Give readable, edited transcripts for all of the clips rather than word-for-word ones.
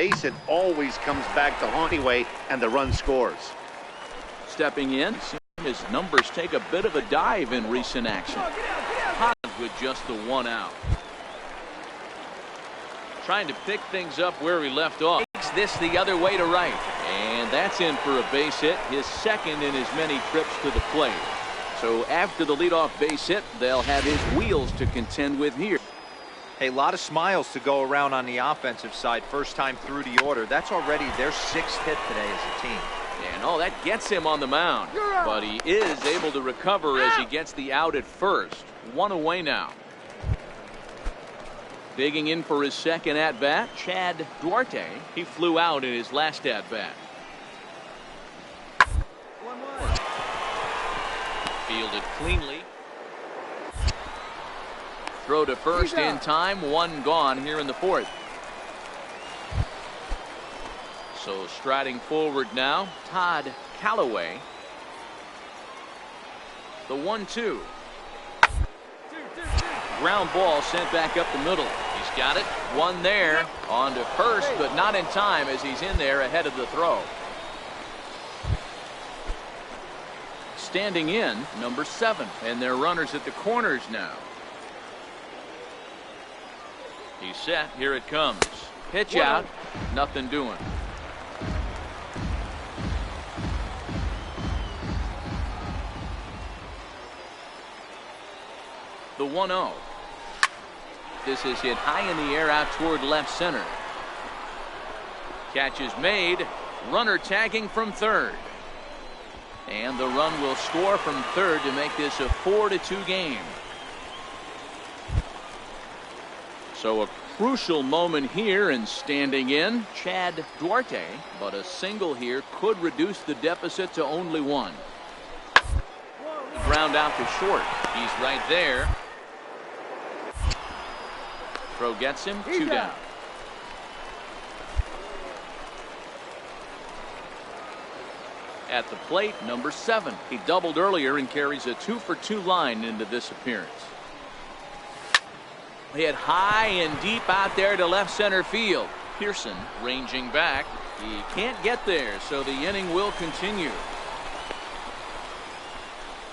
base, it always comes back to haunt anyway, and the run scores. Stepping in, his numbers take a bit of a dive in recent action. Todd with just the 1 out. Trying to pick things up where he left off. Takes this the other way to right. And that's in for a base hit, his second in as many trips to the plate. So after the leadoff base hit, they'll have his wheels to contend with here. A lot of smiles to go around on the offensive side. First time through the order. That's already their 6th hit today as a team. And oh, that gets him on the mound. But he is able to recover as he gets the out at first. 1 away now. Digging in for his second at-bat, Chad Duarte. He flew out in his last at-bat. Fielded cleanly. Throw to first in time. 1 gone here in the 4th. So striding forward now, Todd Callaway. The 1-2. Ground ball sent back up the middle. He's got it. 1 there. On to first, but not in time as he's in there ahead of the throw. Standing in, number 7. And they're runners at the corners now. He's set. Here it comes. Pitch out. Nothing doing. The 1-0. This is hit high in the air out toward left center. Catch is made. Runner tagging from third. And the run will score from third to make this a 4-2 game. So a crucial moment here, and standing in, Chad Duarte. But a single here could reduce the deficit to only 1. Ground out to short. He's right there. Throw gets him. 2 down. At the plate, number 7. He doubled earlier and carries a 2-for-2 line into this appearance. Hit high and deep out there to left center field. Pearson ranging back. He can't get there, so the inning will continue.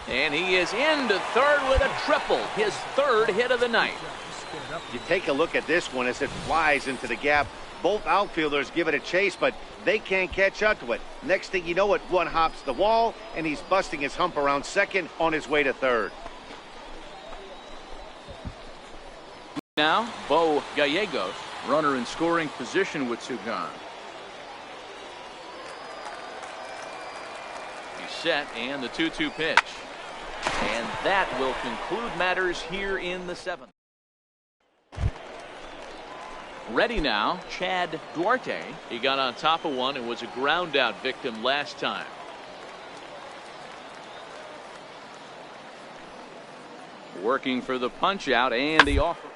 And he is into third with a triple. His 3rd hit of the night. You take a look at this one as it flies into the gap. Both outfielders give it a chase, but they can't catch up to it. Next thing you know it, one hops the wall, and he's busting his hump around second on his way to third. Now, Bo Gallegos, runner in scoring position with 2 gone. He's set, and the 2-2 pitch. And that will conclude matters here in the 7th. Ready now, Chad Duarte. He got on top of one and was a ground out victim last time. Working for the punch out and the offer.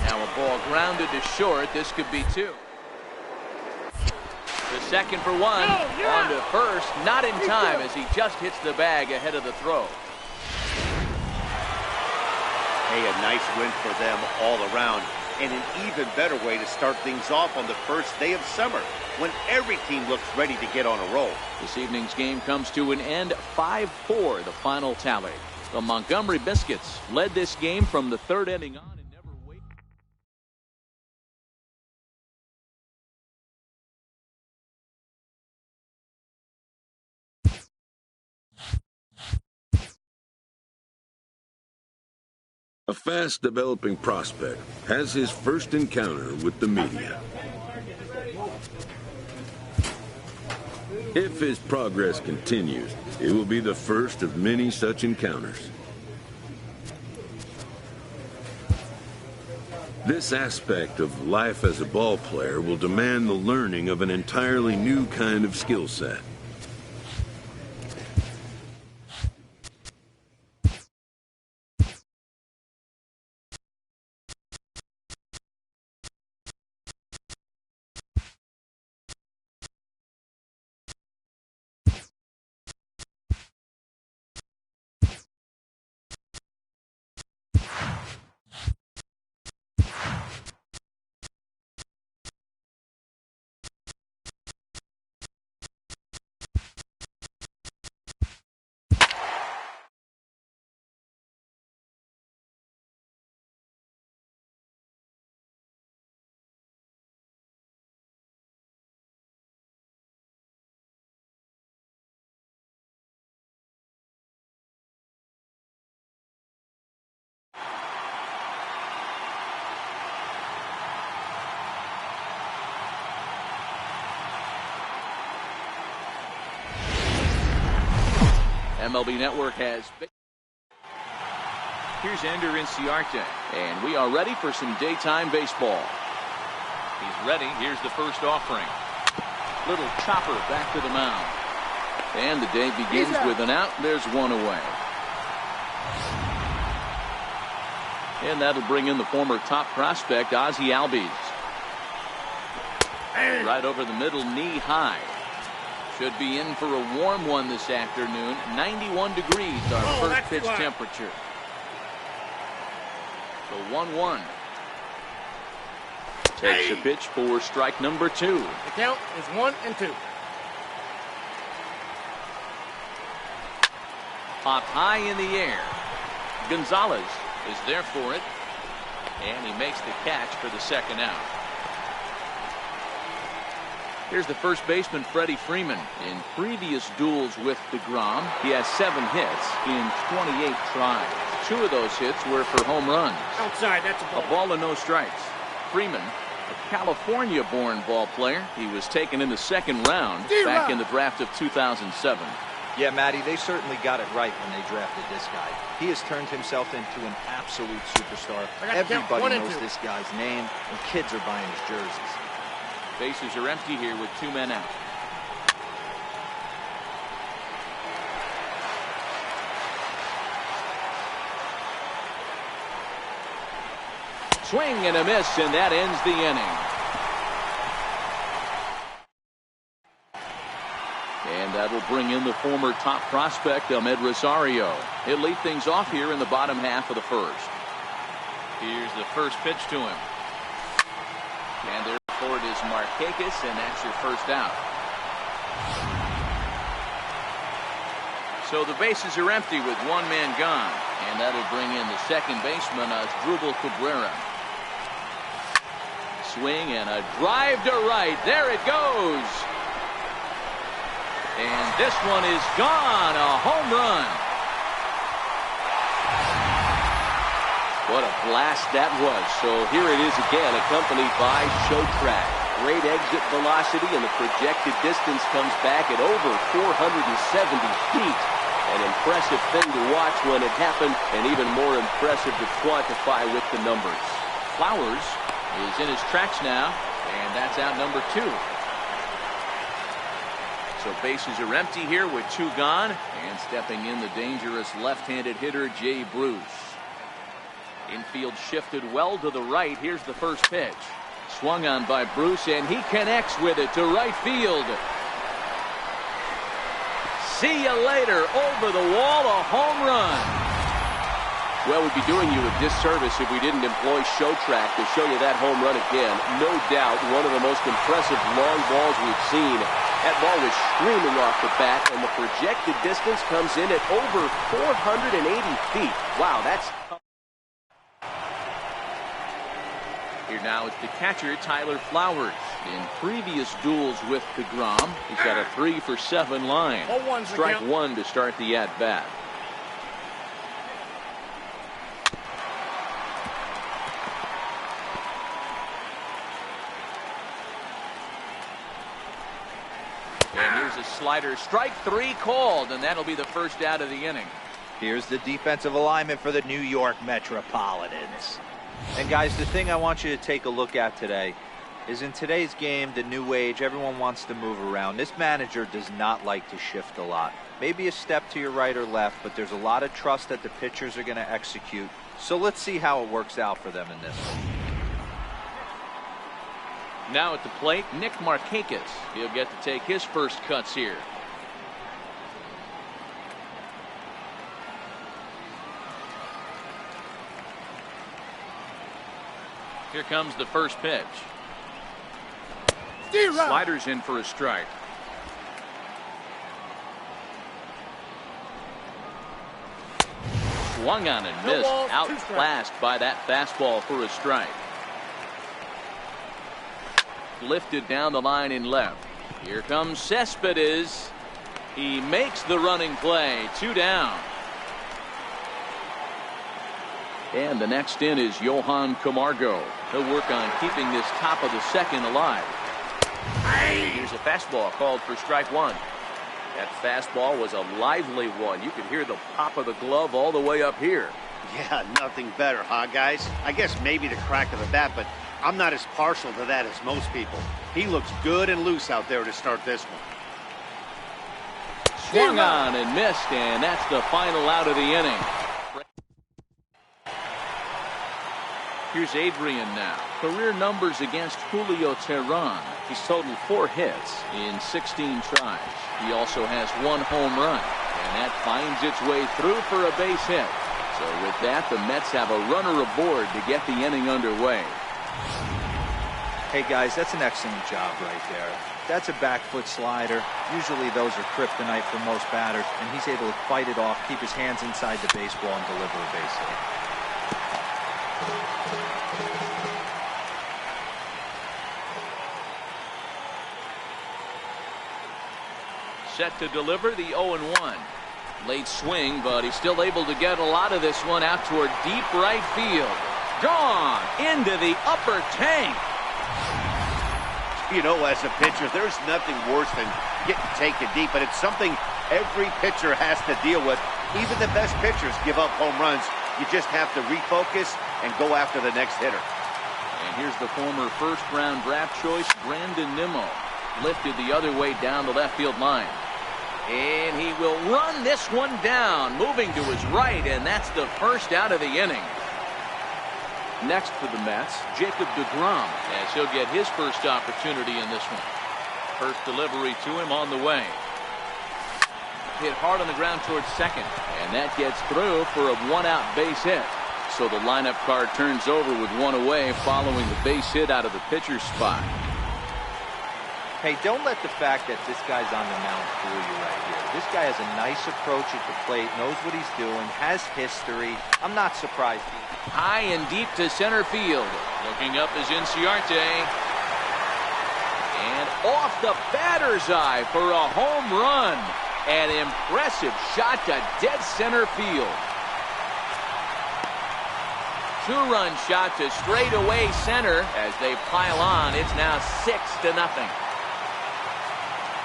Now a ball grounded to short. This could be 2. The second for 1. On to first. Not in time as he just hits the bag ahead of the throw. Hey, a nice win for them all around. And an even better way to start things off on the first day of summer, when every team looks ready to get on a roll. This evening's game comes to an end. 5-4 the final tally. The Montgomery Biscuits led this game from the 3rd inning on. A fast-developing prospect has his first encounter with the media. If his progress continues, it will be the first of many such encounters. This aspect of life as a ball player will demand the learning of an entirely new kind of skill set. MLB Network has. Here's Ender Inciarte, and we are ready for some daytime baseball. He's ready. Here's the first offering. Little chopper back to the mound. And the day begins with an out. There's one away. And that'll bring in the former top prospect, Ozzie Albies. Right over the middle, knee high. Should be in for a warm one this afternoon. 91 degrees, our first pitch temperature. So 1-1. Takes a pitch for strike number 2. The count is 1-2. Popped high in the air. Gonzalez is there for it. And he makes the catch for the second out. Here's the first baseman, Freddie Freeman. In previous duels with DeGrom, he has 7 hits in 28 tries. 2 of those hits were for home runs. Outside, that's a ball. A ball and no strikes. Freeman, a California-born ball player. He was taken in the second round back in the draft of 2007. Yeah, Matty, they certainly got it right when they drafted this guy. He has turned himself into an absolute superstar. Everybody knows this guy's name, and kids are buying his jerseys. Bases are empty here with 2 men out. Swing and a miss, and that ends the inning. And that will bring in the former top prospect, Ahmed Rosario. He'll lead things off here in the bottom half of the first. Here's the first pitch to him. And there for it is Markakis, and that's your first out. So the bases are empty with 1 man gone. And that'll bring in the second baseman, Asdrubal Cabrera. Swing and a drive to right. There it goes. And this one is gone. A home run. What a blast that was. So here it is again, accompanied by Show-Track. Great exit velocity, and the projected distance comes back at over 470 feet. An impressive thing to watch when it happened, and even more impressive to quantify with the numbers. Flowers is in his tracks now, and that's out number 2. So bases are empty here with 2 gone, and stepping in the dangerous left-handed hitter, Jay Bruce. Infield shifted well to the right. Here's the first pitch. Swung on by Bruce, and he connects with it to right field. See you later. Over the wall, a home run. Well, we'd be doing you a disservice if we didn't employ Show-Track to show you that home run again. No doubt one of the most impressive long balls we've seen. That ball was streaming off the bat, and the projected distance comes in at over 480 feet. Wow, that's... Here now is the catcher, Tyler Flowers. In previous duels with DeGrom, he's got a 3-for-7 line. Strike 1 to start the at-bat. And here's a slider. Strike 3 called, and that'll be the first out of the inning. Here's the defensive alignment for the New York Metropolitans. And guys, the thing I want you to take a look at today is in today's game, the new age, everyone wants to move around. This manager does not like to shift a lot. Maybe a step to your right or left, but there's a lot of trust that the pitchers are going to execute. So let's see how it works out for them in this one. Now at the plate, Nick Markakis. He'll get to take his first cuts here. Here comes the first pitch. Sliders in for a strike. Swung on and missed. Outclassed by that fastball for a strike. Lifted down the line in left. Here comes Cespedes. He makes the running play. 2 down. And the next in is Johan Camargo. He'll work on keeping this top of the second alive. Here's a fastball called for strike 1. That fastball was a lively one. You could hear the pop of the glove all the way up here. Yeah, nothing better, huh, guys? I guess maybe the crack of the bat, but I'm not as partial to that as most people. He looks good and loose out there to start this one. Swung on and missed, and that's the final out of the inning. Here's Adrian now. Career numbers against Julio Teheran. He's totaled 4 hits in 16 tries. He also has 1 home run, and that finds its way through for a base hit. So with that, the Mets have a runner aboard to get the inning underway. Hey guys, that's an excellent job right there. That's a back foot slider. Usually those are kryptonite for most batters, and he's able to fight it off, keep his hands inside the baseball, and deliver a base hit. Set to deliver the 0-1. Late swing, but he's still able to get a lot of this one out toward deep right field. Gone into the upper tank. You know, as a pitcher, there's nothing worse than getting taken deep, but it's something every pitcher has to deal with. Even the best pitchers give up home runs. You just have to refocus and go after the next hitter. And here's the former first-round draft choice, Brandon Nimmo. Lifted the other way down the left field line. And he will run this one down, moving to his right, and that's the first out of the inning. Next for the Mets, Jacob deGrom, as he'll get his first opportunity in this one. First delivery to him on the way. Hit hard on the ground towards second, and that gets through for a 1-out base hit. So the lineup card turns over with 1 away following the base hit out of the pitcher's spot. Hey, don't let the fact that this guy's on the mound fool you right here. This guy has a nice approach at the plate, knows what he's doing, has history. I'm not surprised. High and deep to center field. Looking up is Inciarte. And off the batter's eye for a home run. An impressive shot to dead center field. 2-run shot to straightaway center as they pile on. It's now 6-0.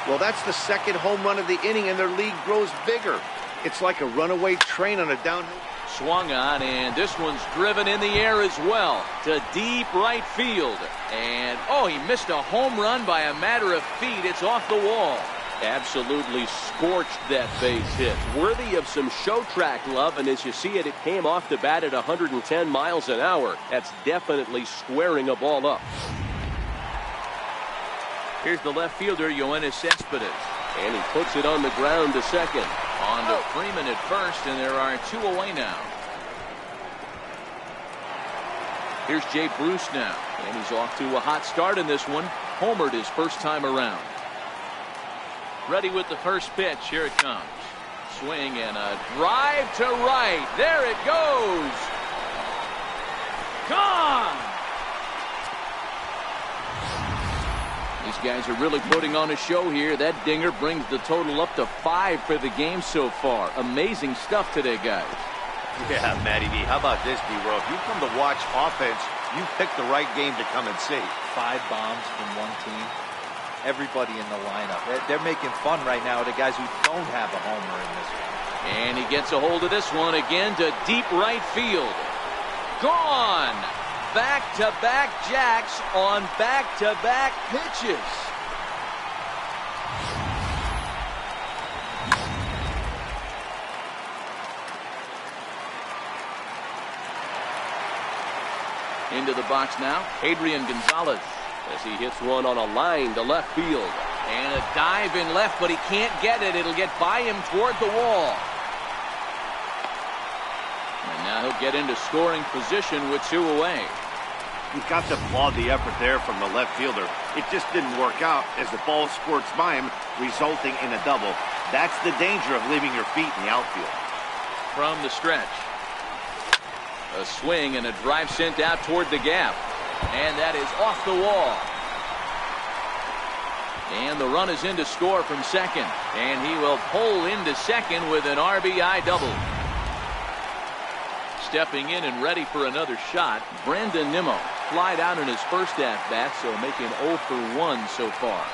Well, that's the second home run of the inning, and their lead grows bigger. It's like a runaway train on a downhill. Swung on, and this one's driven in the air as well to deep right field. And, oh, he missed a home run by a matter of feet. It's off the wall. Absolutely scorched that base hit. Worthy of some show track love, and as you see it, it came off the bat at 110 miles an hour. That's definitely squaring a ball up. Here's the left fielder, Yoenis Cespedes. And he puts it on the ground to second. On to Freeman at first, and there are 2 away now. Here's Jay Bruce now, and he's off to a hot start in this one. Homered his first time around. Ready with the first pitch. Here it comes. Swing and a drive to right. There it goes. Gone. These guys are really putting on a show here. That dinger brings the total up to 5 for the game so far. Amazing stuff today, guys. Yeah, Matty B. How about this, B-Roll? If you come to watch offense, you picked the right game to come and see. 5 bombs from one team. Everybody in the lineup. They're making fun right now of the guys who don't have a homer in this one. And he gets a hold of this one again to deep right field. Gone. Back-to-back jacks on back-to-back pitches. Into the box now, Adrian Gonzalez as he hits one on a line to left field. And a dive in left, but he can't get it. It'll get by him toward the wall. And now he'll get into scoring position with 2 away. You've got to applaud the effort there from the left fielder. It just didn't work out as the ball squirts by him, resulting in a double. That's the danger of leaving your feet in the outfield. From the stretch. A swing and a drive sent out toward the gap. And that is off the wall. And the run is in to score from second. And he will pull into second with an RBI double. Stepping in and ready for another shot, Brandon Nimmo. Flied out in his first at-bat, so making 0 for 1 so far.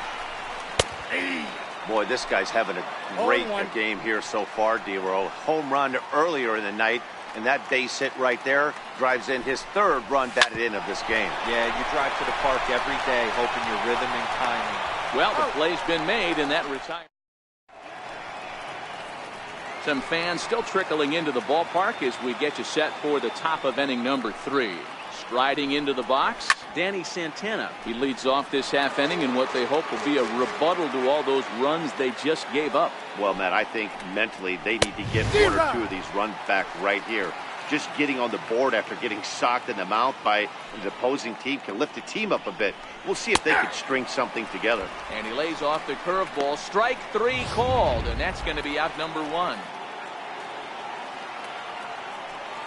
Boy, this guy's having a great game here so far, D-Roll. Home run earlier in the night, and that base hit right there drives in his third run batted in of this game. Yeah, you drive to the park every day hoping your rhythm and timing. Well, the play's been made, and that retirement. Some fans still trickling into the ballpark as we get you set for the top of inning number 3. Striding into the box, Danny Santana. He leads off this half inning in what they hope will be a rebuttal to all those runs they just gave up. Well, Matt, I think mentally they need to get 1 or 2 of these runs back right here. Just getting on the board after getting socked in the mouth by the opposing team can lift the team up a bit. We'll see if they can string something together. And he lays off the curveball. Strike 3 called, and that's going to be out number 1.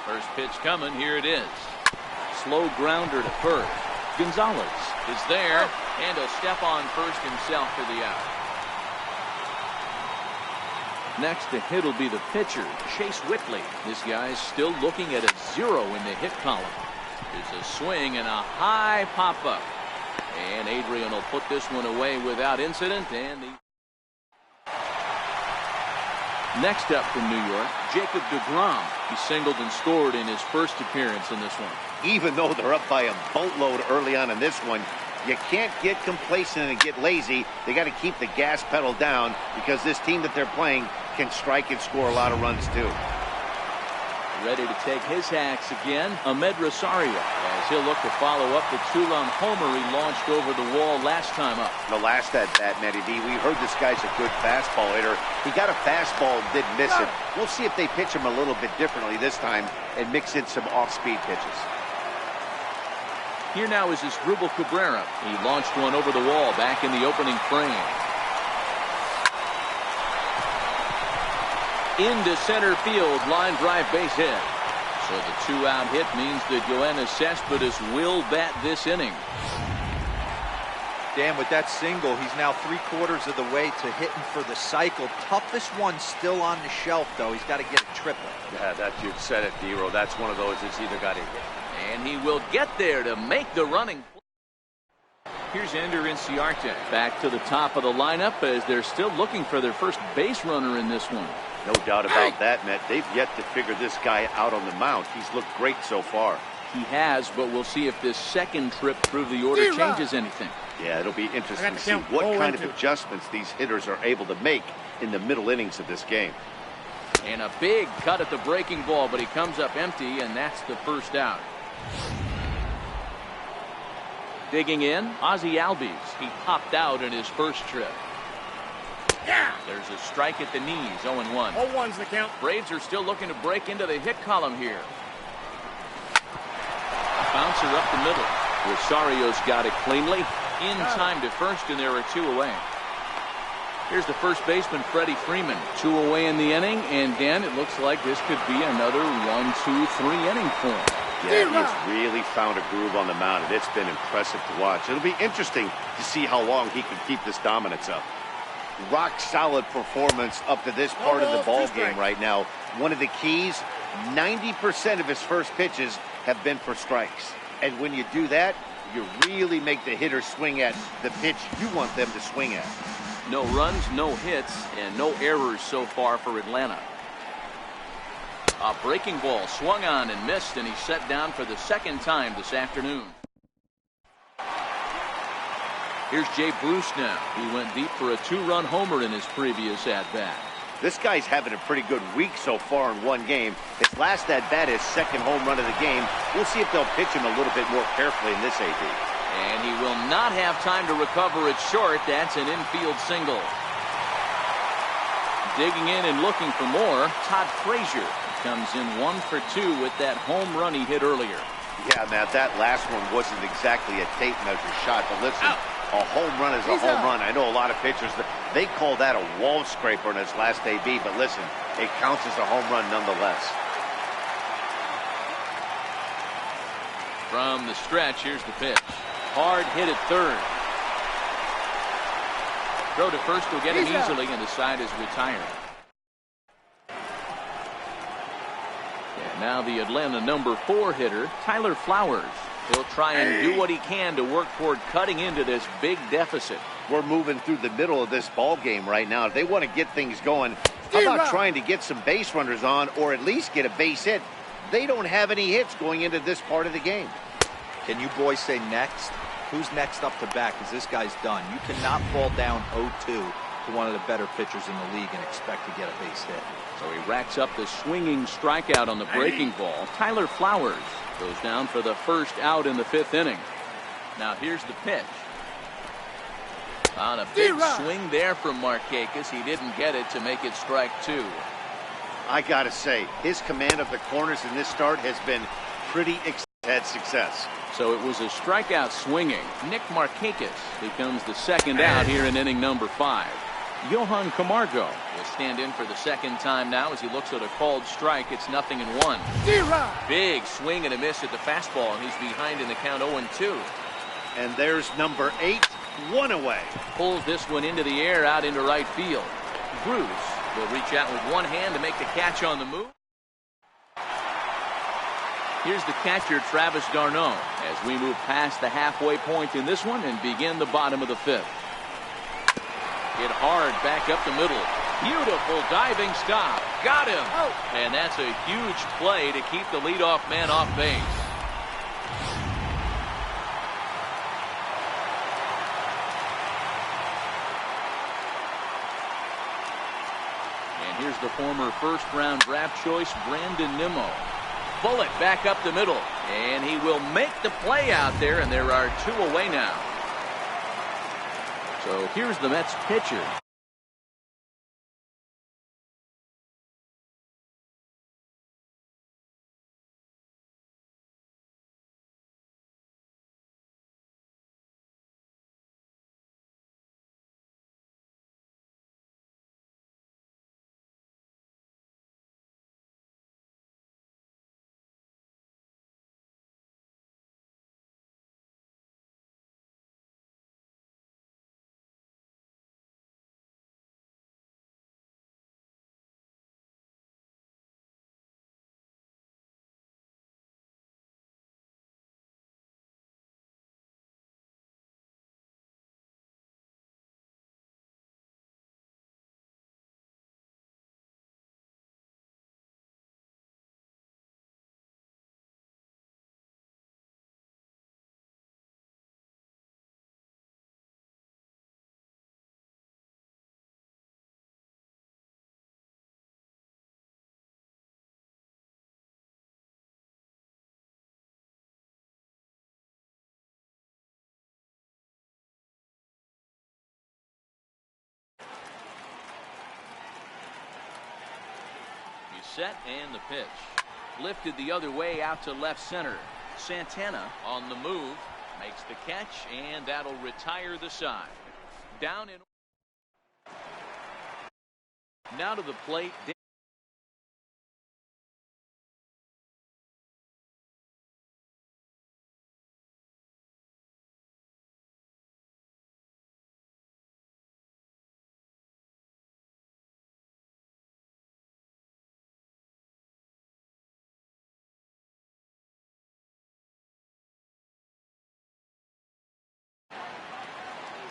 First pitch coming. Here it is. Slow grounder to first. Gonzalez is there, and he'll step on first himself for the out. Next to hit will be the pitcher, Chase Whitley. This guy's still looking at a 0 in the hit column. There's a swing and a high pop-up. And Adrian will put this one away without incident. And next up from New York, Jacob deGrom. He singled and scored in his first appearance in this one. Even though they're up by a boatload early on in this one, you can't get complacent and get lazy. They got to keep the gas pedal down because this team that they're playing can strike and score a lot of runs too. Ready to take his hacks again, Ahmed Rosario, as he'll look to follow up the 2-run homer he launched over the wall last time up. The last at bat, Matty D, we heard this guy's a good fastball hitter. He got a fastball and didn't miss it. We'll see if they pitch him a little bit differently this time and mix in some off-speed pitches. Here now is Asdrubal Cabrera. He launched one over the wall back in the opening frame. Into center field, line drive base hit. So the 2-out hit means that Yoenis Cespedes will bat this inning. Dan, with that single, he's now 3/4 of the way to hitting for the cycle. Toughest one still on the shelf, though. He's got to get a triple. Yeah, that you said it, D-Roll. That's one of those that's either got to hit. And he will get there to make the running play. Here's Ender Inciarte back to the top of the lineup as they're still looking for their first base runner in this one. No doubt about that, Matt. They've yet to figure this guy out on the mound. He's looked great so far. He has, but we'll see if this second trip through the order changes anything. Yeah, it'll be interesting to see what kind of adjustments these hitters are able to make in the middle innings of this game. And a big cut at the breaking ball, but he comes up empty, and that's the first out. Digging in, Ozzie Albies. He popped out in his first trip. Yeah. There's a strike at the knees, 0-1. 0-1's the count. Braves are still looking to break into the hit column here. Bouncer up the middle. Rosario's got it cleanly. In time to first, and there are 2 away. Here's the first baseman, Freddie Freeman. 2 away in the inning, and Dan, it looks like this could be another 1-2-3 inning for him. Yeah, he's really found a groove on the mound, and it's been impressive to watch. It'll be interesting to see how long he can keep this dominance up. Rock solid performance up to this part of the ball game right now. One of the keys, 90% of his first pitches have been for strikes. And when you do that, you really make the hitter swing at the pitch you want them to swing at. No runs, no hits, and no errors so far for Atlanta. A breaking ball swung on and missed, and he's set down for the second time this afternoon. Here's Jay Bruce now. He went deep for a 2-run homer in his previous at-bat. This guy's having a pretty good week so far in one game. His last at-bat is second home run of the game. We'll see if they'll pitch him a little bit more carefully in this AD. And he will not have time to recover it short. That's an infield single. Digging in and looking for more, Todd Frazier comes in 1 for 2 with that home run he hit earlier. Yeah, Matt, that last one wasn't exactly a tape measure shot, but listen, a home run is a home run. I know a lot of pitchers, they call that a wall scraper in his last AB, but listen, it counts as a home run nonetheless. From the stretch, here's the pitch. Hard hit at third. Throw to first will get him easily, and the side is retired. And now the Atlanta number 4 hitter, Tyler Flowers. He'll try and do what he can to work toward cutting into this big deficit. we're moving through the middle of this ball game right now. If they want to get things going, how about trying to get some base runners on or at least get a base hit? They don't have any hits going into this part of the game. Can you boys say next? Who's next up to bat? Because this guy's done. You cannot fall down 0-2 to one of the better pitchers in the league and expect to get a base hit. So he racks up the swinging strikeout on the breaking ball. Tyler Flowers goes down for the first out in the 5th inning. Now here's the pitch. On a big swing there from Markakis. He didn't get it to make it strike 2. I gotta say, his command of the corners in this start has been pretty had success. So it was a strikeout swinging. Nick Markakis becomes the second out here in inning number 5. Johan Camargo will stand in for the second time now as he looks at a called strike. It's 0-1. Big swing and a miss at the fastball, and he's behind in the count 0-2. And there's number 8, 1 away. Pulls this one into the air out into right field. Bruce will reach out with one hand to make the catch on the move. Here's the catcher, Travis d'Arnaud, as we move past the halfway point in this one and begin the bottom of the 5th. Hit hard back up the middle. Beautiful diving stop. Got him. And that's a huge play to keep the leadoff man off base. And here's the former first-round draft choice, Brandon Nimmo. Bullet back up the middle, and he will make the play out there, and there are 2 away now. So here's the Mets pitcher. Set and the pitch. Lifted the other way out to left center. Santana on the move. Makes the catch, and that'll retire the side. Down in. Now to the plate.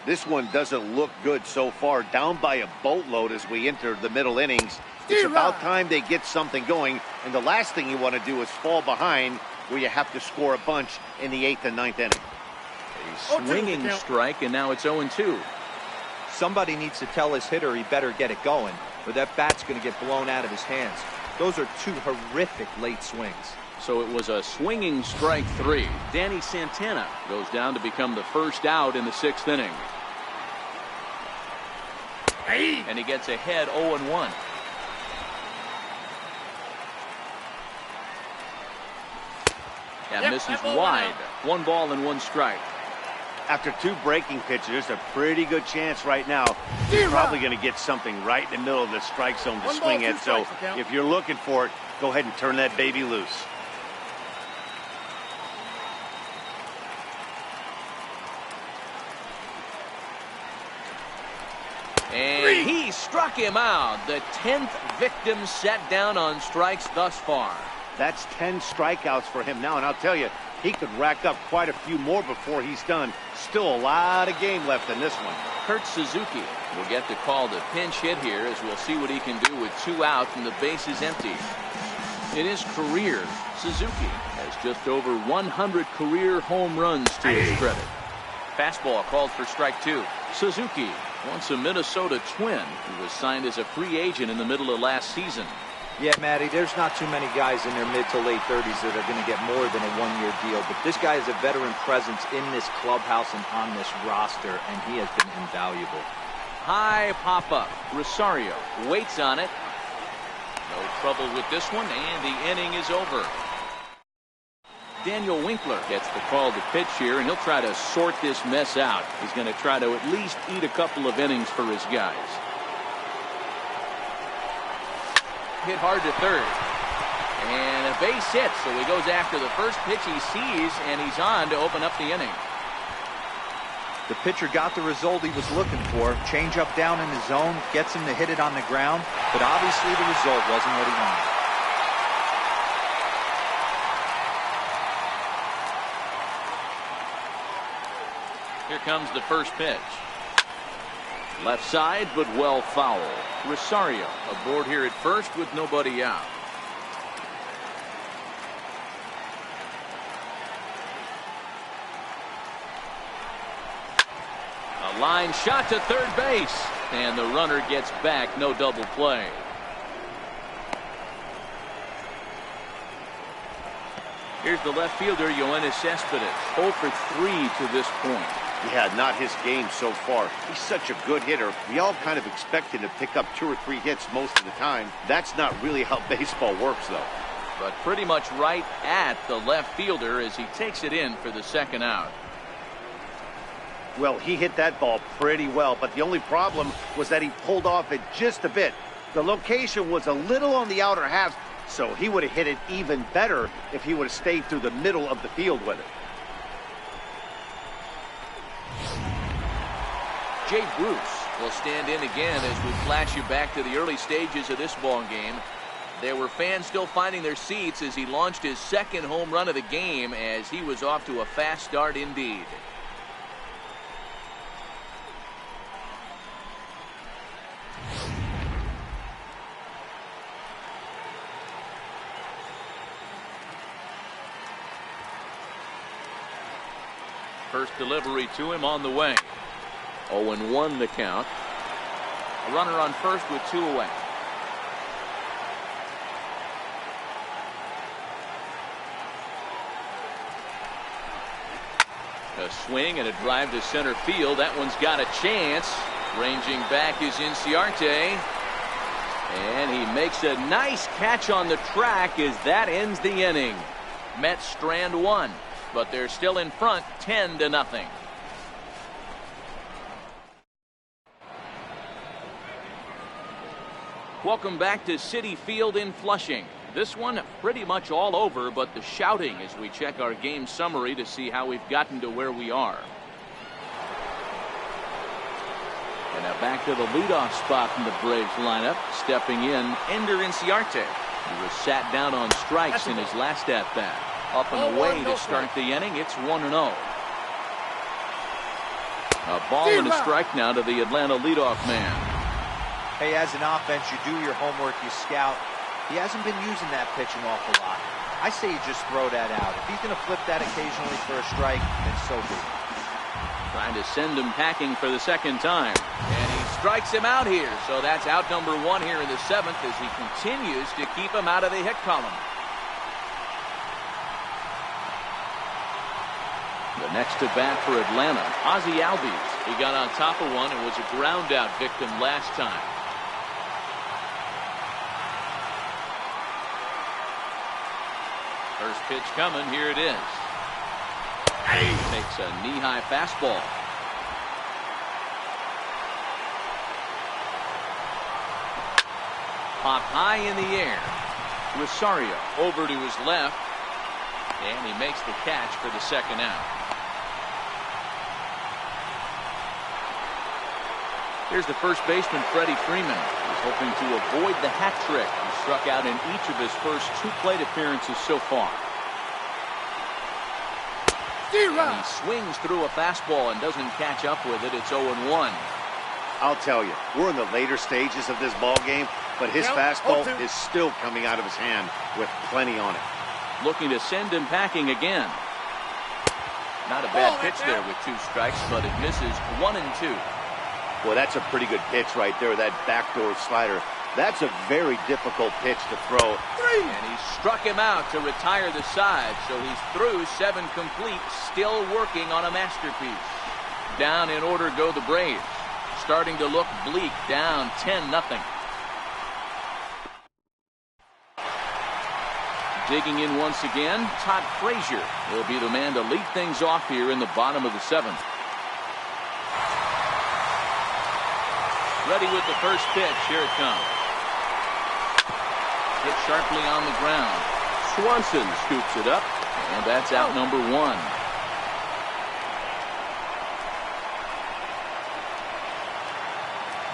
This one doesn't look good so far. Down by a boatload as we enter the middle innings. It's about time they get something going. And the last thing you want to do is fall behind where you have to score a bunch in the 8th and 9th inning. A swinging strike, and now it's 0-2. Somebody needs to tell his hitter he better get it going, or that bat's going to get blown out of his hands. Those are 2 horrific late swings. So it was a swinging strike 3. Danny Santana goes down to become the first out in the 6th inning. And he gets ahead 0-1. That misses wide. 1 ball and 1 strike. After 2 breaking pitches, there's a pretty good chance right now he's probably going to get something right in the middle of the strike zone to swing at. So if you're looking for it, go ahead and turn that baby loose. And he struck him out. The 10th victim set down on strikes thus far. That's 10 strikeouts for him now, and I'll tell you, he could rack up quite a few more before he's done. Still a lot of game left in this one. Kurt Suzuki will get the call to pinch hit here, as we'll see what he can do with 2 out and the base is empty. In his career, Suzuki has just over 100 career home runs to his credit. Fastball called for strike 2. Suzuki, once a Minnesota Twin, who was signed as a free agent in the middle of last season. Yeah, Matty, there's not too many guys in their mid to late 30s that are going to get more than a one-year deal. But this guy is a veteran presence in this clubhouse and on this roster, and he has been invaluable. High pop-up. Rosario waits on it. No trouble with this one, and the inning is over. Daniel Winkler gets the call to pitch here, and he'll try to sort this mess out. He's going to try to at least eat a couple of innings for his guys. Hit hard to third. And a base hit, so he goes after the first pitch he sees, and he's on to open up the inning. The pitcher got the result he was looking for. Change up down in the zone, gets him to hit it on the ground, but obviously the result wasn't what he wanted. Here comes the first pitch. Left side, but well foul. Rosario aboard here at first with nobody out. A line shot to third base, and the runner gets back. No double play. Here's the left fielder, Yoenis Cespedes, 0 for 3 to this point. Yeah, not his game so far. He's such a good hitter. We all kind of expect him to pick up 2 or 3 hits most of the time. That's not really how baseball works, though. But pretty much right at the left fielder as he takes it in for the second out. Well, he hit that ball pretty well, but the only problem was that he pulled off it just a bit. The location was a little on the outer half, so he would have hit it even better if he would have stayed through the middle of the field with it. Jay Bruce will stand in again as we flash you back to the early stages of this ball game. There were fans still finding their seats as he launched his second home run of the game, as he was off to a fast start indeed. First delivery to him on the way. 0-1 the count. A runner on first with 2 away. A swing and a drive to center field. That one's got a chance. Ranging back is Inciarte. And he makes a nice catch on the track as that ends the inning. Mets strand 1, but they're still in front 10-0. Welcome back to Citi Field in Flushing. This one pretty much all over, but the shouting as we check our game summary to see how we've gotten to where we are. And now back to the leadoff spot in the Braves lineup. Stepping in, Ender Inciarte. He was sat down on strikes in his last at-bat. Up and away to start the inning. It's 1-0. A ball and a strike now to the Atlanta leadoff man. Hey, as an offense, you do your homework, you scout. He hasn't been using that pitch an awful lot. I say you just throw that out. If he's going to flip that occasionally for a strike, then so be it. Trying to send him packing for the second time. And he strikes him out here. So that's out number 1 here in the 7th as he continues to keep him out of the hit column. The next to bat for Atlanta, Ozzie Albies. He got on top of one and was a ground out victim last time. First pitch coming. Here it is. Takes a knee-high fastball. Pop high in the air. Rosario over to his left. And he makes the catch for the second out. Here's the first baseman, Freddie Freeman. He's hoping to avoid the hat trick. He struck out in each of his first 2 plate appearances so far. And he swings through a fastball and doesn't catch up with it. It's 0-1. I'll tell you, we're in the later stages of this ball game, but his fastball is still coming out of his hand with plenty on it. Looking to send him packing again. Not a bad pitch there with 2 strikes, but it misses 1 and 2. Well, that's a pretty good pitch right there, that backdoor slider. That's a very difficult pitch to throw. And he struck him out to retire the side, so he's through 7 complete, still working on a masterpiece. Down in order go the Braves. Starting to look bleak, down 10-0. Digging in once again, Todd Frazier will be the man to lead things off here in the bottom of the 7th. Ready with the first pitch. Here it comes. Hit sharply on the ground. Swanson scoops it up, and that's out number 1.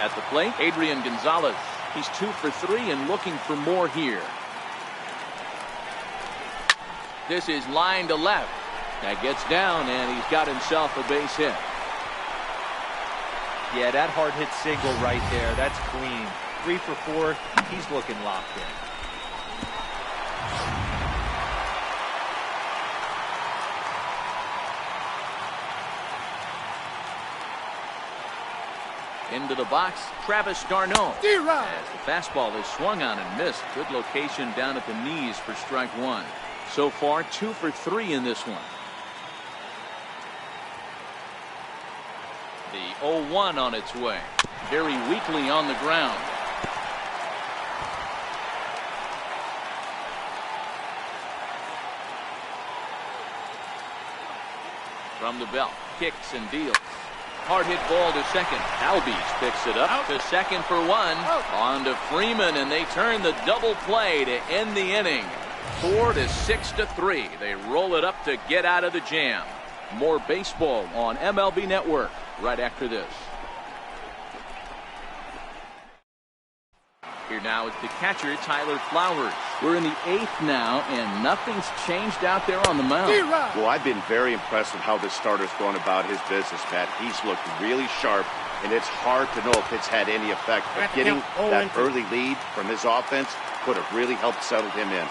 At the plate, Adrian Gonzalez. He's 2 for 3 and looking for more here. This is line to left. That gets down, and he's got himself a base hit. Yeah, that hard hit single right there. That's clean. 3 for 4. He's looking locked in. Into the box, Travis d'Arnaud. As the fastball is swung on and missed. Good location down at the knees for strike 1. So far, 2 for 3 in this one. The 0-1 on its way. Very weakly on the ground. From the belt, kicks and deals. Hard hit ball to second. Albies picks it up to second for 1. On to Freeman, and they turn the double play to end the inning. 4 to 6 to 3. They roll it up to get out of the jam. More baseball on MLB Network right after this. Here now is the catcher, Tyler Flowers. We're in the 8th now, and nothing's changed out there on the mound. Well, I've been very impressed with how this starter's gone about his business, Pat. He's looked really sharp, and it's hard to know if it's had any effect. But getting that early lead from his offense could have really helped settle him in.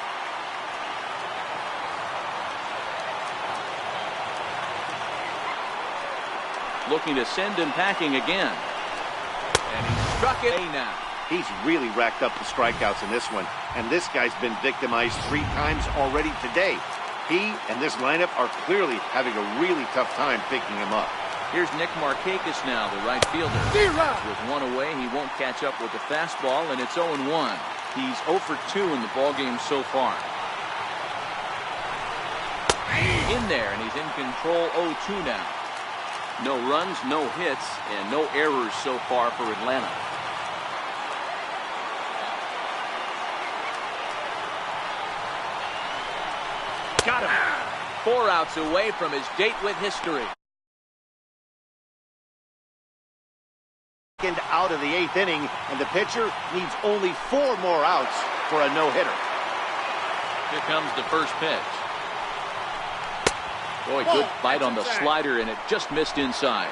Looking to send him packing again. And he struck it now. He's really racked up the strikeouts in this one, and this guy's been victimized 3 times already today. He and this lineup are clearly having a really tough time picking him up. Here's Nick Markakis now, the right fielder. With 1 away, he won't catch up with the fastball, and it's 0-1. He's 0 for 2 in the ballgame so far. In there, and he's in control 0-2 now. No runs, no hits, and no errors so far for Atlanta. Got him. 4 outs away from his date with history. Out of the 8th inning, and the pitcher needs only 4 more outs for a no-hitter. Here comes the first pitch. Boy, good bite on the slider, and it just missed inside.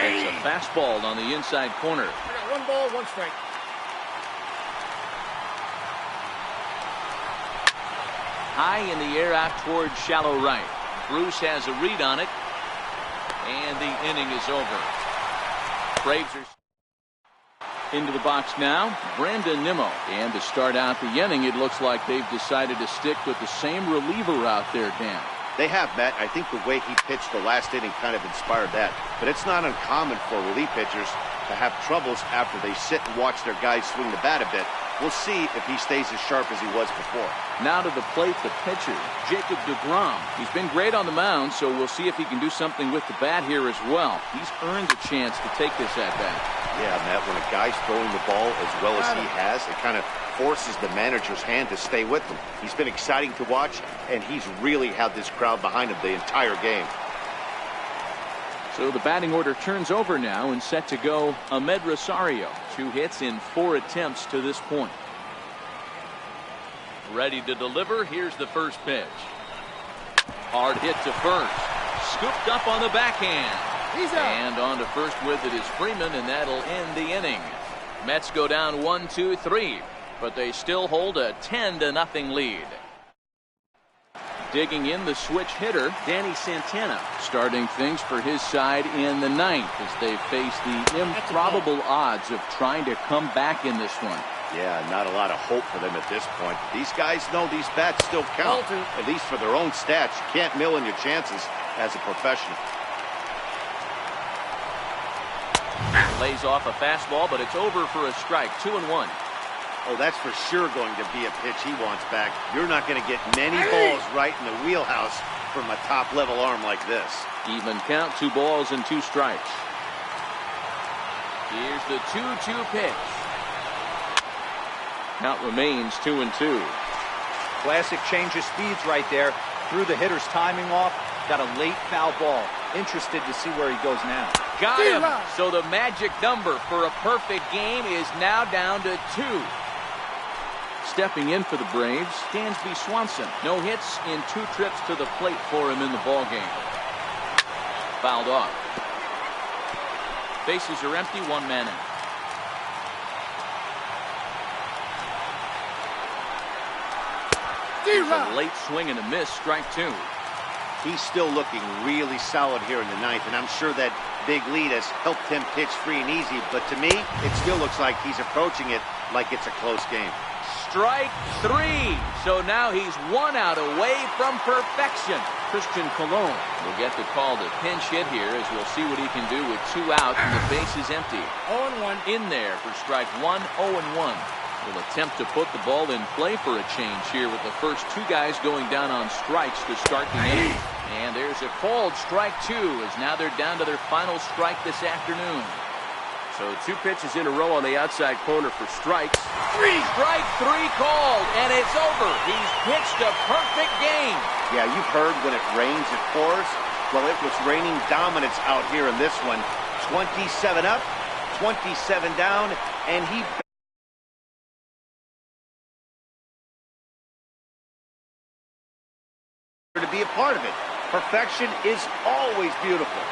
It's a fastball on the inside corner. I got 1 ball, 1 strike. High in the air out towards shallow right. Bruce has a read on it, and the inning is over. Braves are into the box now. Brandon Nimmo. And to start out the inning, it looks like they've decided to stick with the same reliever out there, Dan. They have, Matt. I think the way he pitched the last inning kind of inspired that. But it's not uncommon for relief pitchers to have troubles after they sit and watch their guys swing the bat a bit. We'll see if he stays as sharp as he was before. Now to the plate, the pitcher, Jacob deGrom. He's been great on the mound, so we'll see if he can do something with the bat here as well. He's earned the chance to take this at bat. Yeah, Matt, when a guy's throwing the ball as well as he has, it kind of forces the manager's hand to stay with him. He's been exciting to watch, and he's really had this crowd behind him the entire game. So the batting order turns over now, and set to go Ahmed Rosario. 2 hits in 4 attempts to this point. Ready to deliver. Here's the first pitch. Hard hit to first. scooped up on the backhand. And on to first with it is Freeman, and that'll end the inning. Mets go down 1-2-3, but they still hold a 10-0 lead. Digging in the switch hitter, Danny Santana, starting things for his side in the ninth as they face the improbable odds of trying to come back in this one. Yeah, not a lot of hope for them at this point. These guys know these bats still count, at least for their own stats. You can't mill in your chances as a professional. Lays off a fastball, but it's over for a strike. 2-1. Oh, that's for sure going to be a pitch he wants back. You're not going to get many balls right in the wheelhouse from a top-level arm like this. Even count, 2 balls and 2 strikes. Here's the 2-2 pitch. Count remains 2-2. Classic change of speeds right there. Threw the hitter's timing off. Got a late foul ball. Interested to see where he goes now. Got him. So the magic number for a perfect game is now down to 2. Stepping in for the Braves, Dansby Swanson. No hits in 2 trips to the plate for him in the ballgame. Fouled off. Bases are empty, 1 man out. Here's a late swing and a miss, strike 2. He's still looking really solid here in the ninth, and I'm sure that big lead has helped him pitch free and easy, but to me, it still looks like he's approaching it like it's a close game. Strike 3. So now he's 1 out away from perfection. Christian Colon will get the call to pinch hit here as we'll see what he can do with 2 out and the base is empty. 0-1. In there for strike 1, 0-1. Will attempt to put the ball in play for a change here with the first 2 guys going down on strikes to start the inning. And there's a called strike 2 as now they're down to their final strike this afternoon. So 2 pitches in a row on the outside corner for strikes. Strike 3 called, and it's over. He's pitched a perfect game. Yeah, you've heard when it rains, it pours. Well, it was raining dominance out here in this one. 27 up, 27 down, and he to be a part of it. Perfection is always beautiful.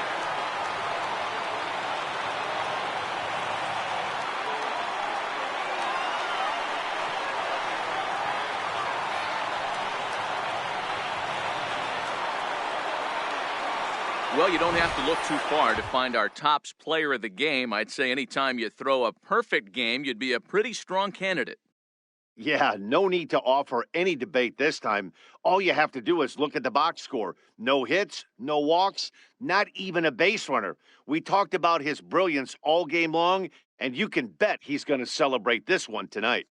Well, you don't have to look too far to find our tops player of the game. I'd say anytime you throw a perfect game, you'd be a pretty strong candidate. Yeah, no need to offer any debate this time. All you have to do is look at the box score. No hits, no walks, not even a base runner. We talked about his brilliance all game long, and you can bet he's going to celebrate this one tonight.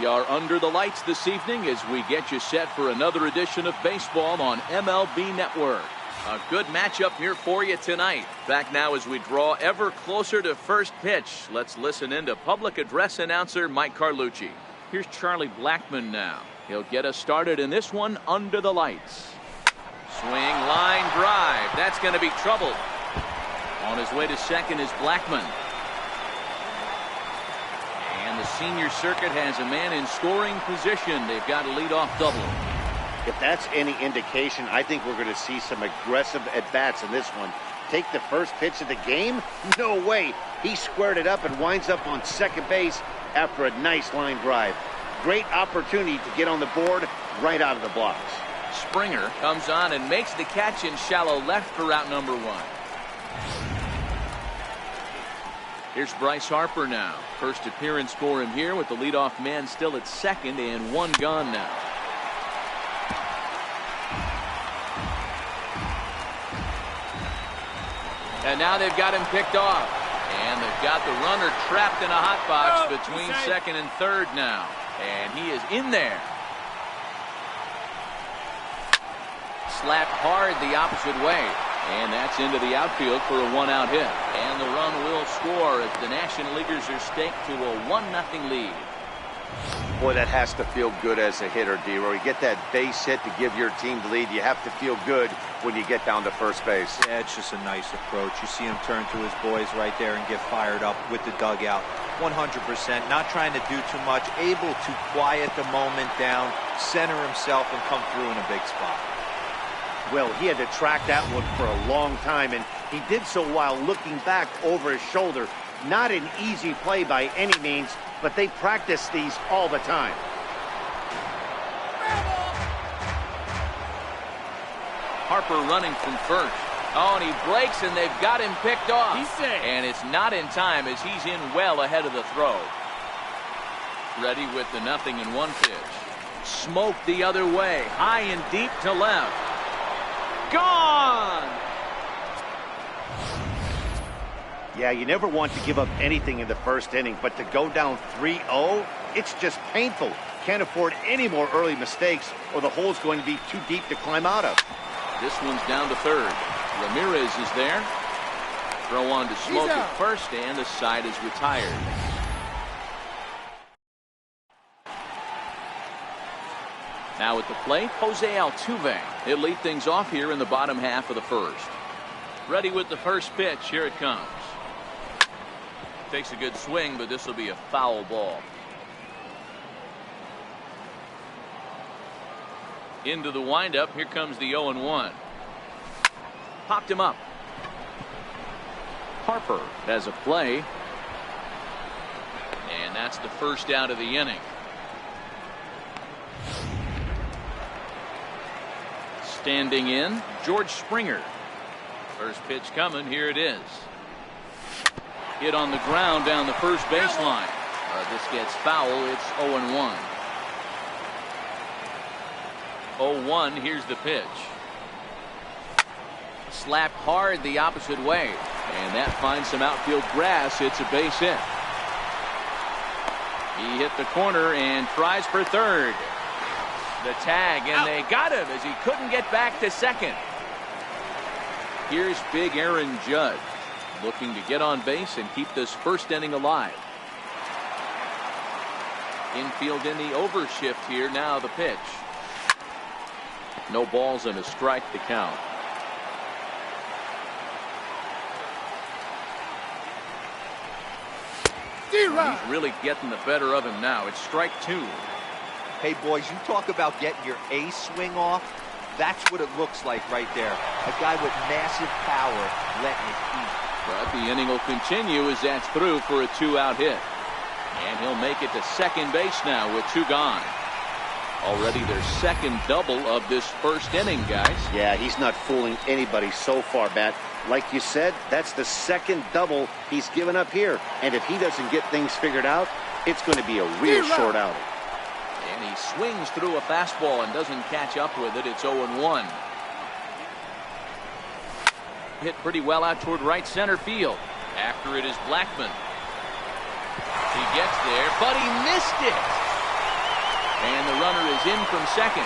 We are under the lights this evening as we get you set for another edition of baseball on MLB Network. A good matchup here for you tonight. Back now as we draw ever closer to first pitch. Let's listen in to public address announcer Mike Carlucci. Here's Charlie Blackmon now. He'll get us started in this one under the lights. Swing, line drive. That's going to be trouble. On his way to second is Blackmon. And the senior circuit has a man in scoring position. They've got a leadoff double. If that's any indication, I think we're going to see some aggressive at-bats in this one. Take the first pitch of the game? No way. He squared it up and winds up on second base after a nice line drive. Great opportunity to get on the board right out of the blocks. Springer comes on and makes the catch in shallow left for out number one. Here's Bryce Harper now. First appearance for him here with the leadoff man still at second and one gone now. And now they've got him picked off. And they've got the runner trapped in a hot box between second and third now. And he is in there. Slapped hard the opposite way. And that's into the outfield for a one-out hit. And the run will score as the National Leaguers are staked to a 1-0 lead. Boy, that has to feel good as a hitter, D-Roy. You get that base hit to give your team the lead. You have to feel good when you get down to first base. Yeah, it's just a nice approach. You see him turn to his boys right there and get fired up with the dugout. 100%, not trying to do too much, able to quiet the moment down, center himself, and come through in a big spot. Well, he had to track that one for a long time, and he did so while looking back over his shoulder. Not an easy play by any means, but they practice these all the time. Harper running from first. Oh, and he breaks, and they've got him picked off. He's safe. And it's not in time as he's in well ahead of the throw. Ready with the 0-1 pitch. Smoke the other way. High and deep to left. Gone! Yeah, you never want to give up anything in the first inning, but to go down 3-0, it's just painful. Can't afford any more early mistakes, or the hole's going to be too deep to climb out of. This one's down to third. Ramirez is there. Throw on to Smoke at first, and the side is retired. Now at the plate, Jose Altuve. He'll lead things off here in the bottom half of the first. Ready with the first pitch. Here it comes. Takes a good swing, but this will be a foul ball. Into the windup. Here comes the 0-1. Popped him up. Harper has a play. And that's the first out of the inning. Standing in, George Springer. First pitch coming. Here it is. Hit on the ground down the first baseline. This gets foul. It's 0-1. 0-1. Here's the pitch. Slapped hard the opposite way. And that finds some outfield grass. It's a base hit. He hit the corner and tries for third. The tag, and they got him as he couldn't get back to second. Here's big Aaron Judge looking to get on base and keep this first inning alive. Infield in the overshift here. Now the pitch. No balls and a strike to count. He's really getting the better of him now. It's strike two. Hey, boys, you talk about getting your A swing off. That's what it looks like right there. A guy with massive power letting it eat. But the inning will continue as that's through for a two-out hit. And he'll make it to second base now with two gone. Already their second double of this first inning, guys. Yeah, he's not fooling anybody so far, Matt. Like you said, that's the second double he's given up here. And if he doesn't get things figured out, it's going to be a real short outing. And he swings through a fastball and doesn't catch up with it. It's 0-1. Hit pretty well out toward right center field. After it is Blackmon. He gets there, but he missed it. And the runner is in from second.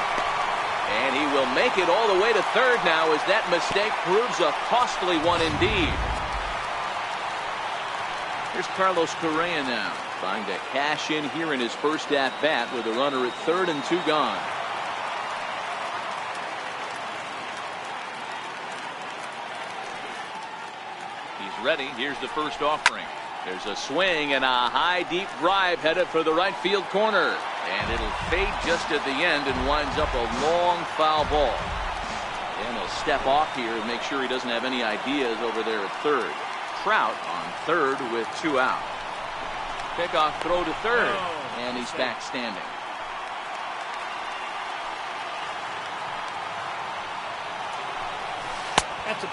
And he will make it all the way to third now as that mistake proves a costly one indeed. Here's Carlos Correa now, trying to cash in here in his first at-bat with a runner at third and 2 gone. He's ready. Here's the first offering. There's a swing and a high deep drive headed for the right field corner. And it'll fade just at the end and winds up a long foul ball. And he'll step off here and make sure he doesn't have any ideas over there at third. Trout on third with 2 out. Pickoff throw to third. And he's back standing.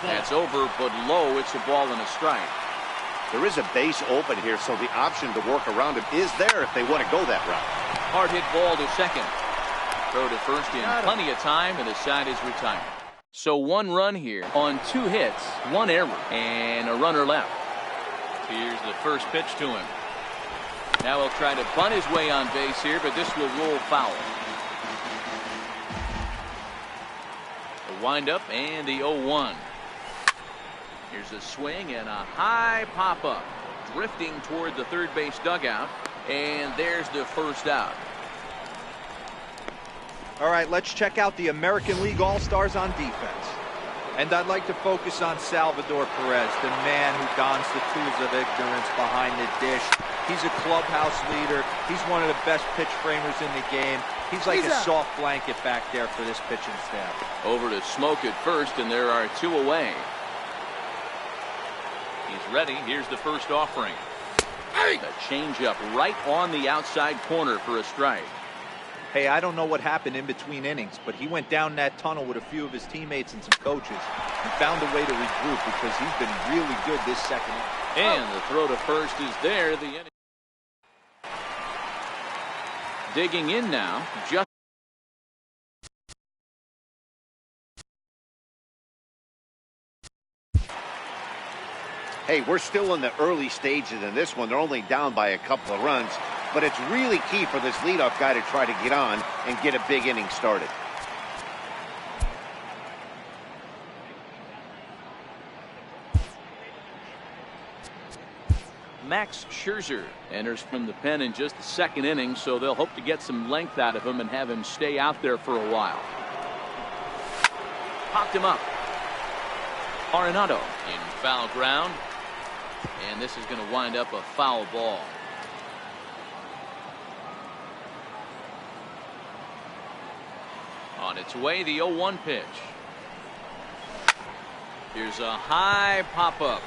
That's over, but low. It's a ball and a strike. There is a base open here, so the option to work around him is there if they want to go that route. Hard hit ball to second. Throw to first in plenty of time, and the side is retired. So 1 run here on 2 hits, 1 error, and a runner left. Here's the first pitch to him. Now he'll try to bunt his way on base here, but this will roll foul. The windup and the 0-1. Here's a swing and a high pop-up. Drifting toward the third base dugout. And there's the first out. All right, let's check out the American League All-Stars on defense. And I'd like to focus on Salvador Perez, the man who dons the tools of ignorance behind the dish. He's a clubhouse leader. He's one of the best pitch framers in the game. He's like a soft blanket back there for this pitching staff. Over to Smoke at first, and there are 2 away. He's ready. Here's the first offering. The changeup right on the outside corner for a strike. Hey, I don't know what happened in between innings, but he went down that tunnel with a few of his teammates and some coaches and found a way to regroup because he's been really good this second inning. And the throw to first is there. The inning. Digging in now. Just Hey, we're still in the early stages in this one. They're only down by a couple of runs, but it's really key for this leadoff guy to try to get on and get a big inning started. Max Scherzer enters from the pen in just the second inning, so they'll hope to get some length out of him and have him stay out there for a while. Popped him up. Arenado in foul ground. And this is going to wind up a foul ball. On its way, the 0-1 pitch. Here's a high pop-up.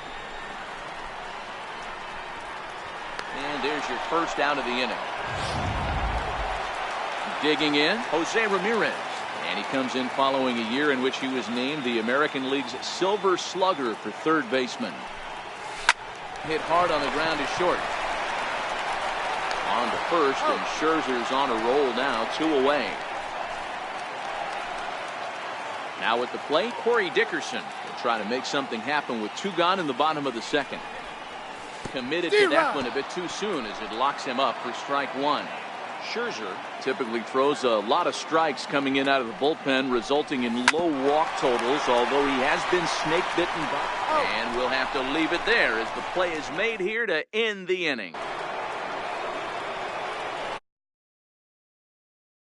And there's your first out of the inning. Digging in, Jose Ramirez. And he comes in following a year in which he was named the American League's Silver Slugger for third baseman. Hit hard on the ground to short. On to first, and Scherzer's on a roll now, 2 away. Now at the plate, Corey Dickerson will try to make something happen with 2 gone in the bottom of the second. Committed to that one a bit too soon as it locks him up for strike 1. Scherzer typically throws a lot of strikes coming in out of the bullpen, resulting in low walk totals, although he has been snake bitten by. And we'll have to leave it there as the play is made here to end the inning.